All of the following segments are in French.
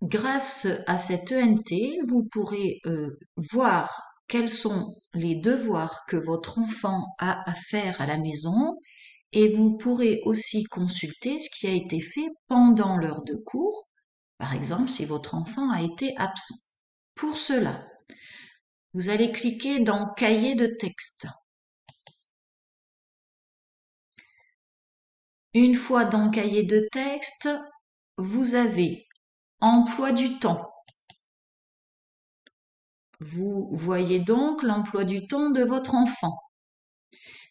Grâce à cette ENT, vous pourrez voir quels sont les devoirs que votre enfant a à faire à la maison et vous pourrez aussi consulter ce qui a été fait pendant l'heure de cours, par exemple si votre enfant a été absent. Pour cela, vous allez cliquer dans Cahier de texte. Une fois dans Cahier de texte, vous avez Emploi du temps. Vous voyez donc l'emploi du temps de votre enfant.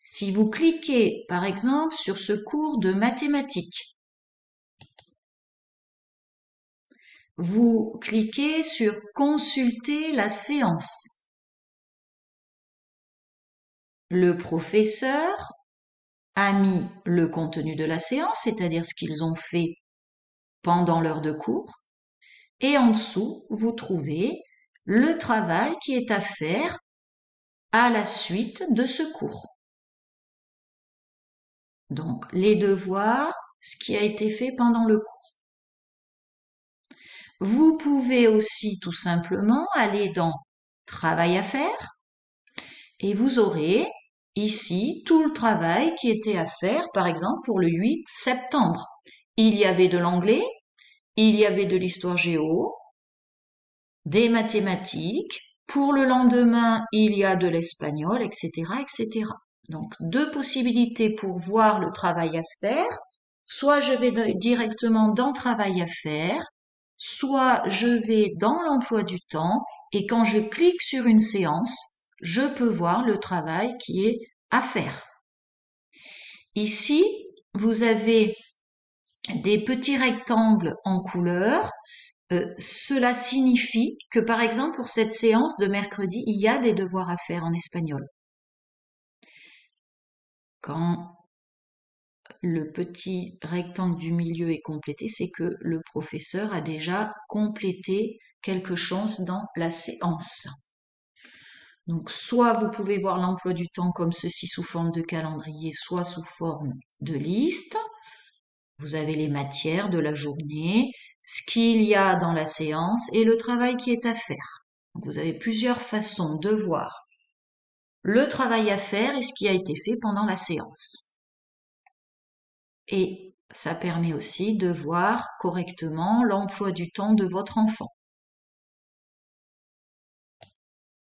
Si vous cliquez par exemple sur ce cours de mathématiques, vous cliquez sur Consulter la séance. Le professeur a mis le contenu de la séance, c'est-à-dire ce qu'ils ont fait pendant l'heure de cours, et en dessous, vous trouvez le travail qui est à faire à la suite de ce cours. Donc, les devoirs, ce qui a été fait pendant le cours. Vous pouvez aussi tout simplement aller dans Travail à faire et vous aurez ici tout le travail qui était à faire, par exemple pour le 8 septembre. Il y avait de l'anglais, il y avait de l'histoire géo, des mathématiques. Pour le lendemain, il y a de l'espagnol, etc., etc. Donc, deux possibilités pour voir le travail à faire. Soit je vais directement dans Travail à faire, soit je vais dans l'emploi du temps et quand je clique sur une séance, je peux voir le travail qui est à faire. Ici, vous avez des petits rectangles en couleur. Cela signifie que par exemple pour cette séance de mercredi, il y a des devoirs à faire en espagnol. Quand le petit rectangle du milieu est complété, c'est que le professeur a déjà complété quelque chose dans la séance. Donc, soit vous pouvez voir l'emploi du temps comme ceci sous forme de calendrier, soit sous forme de liste. Vous avez les matières de la journée, ce qu'il y a dans la séance et le travail qui est à faire. Donc, vous avez plusieurs façons de voir le travail à faire et ce qui a été fait pendant la séance. Et ça permet aussi de voir correctement l'emploi du temps de votre enfant.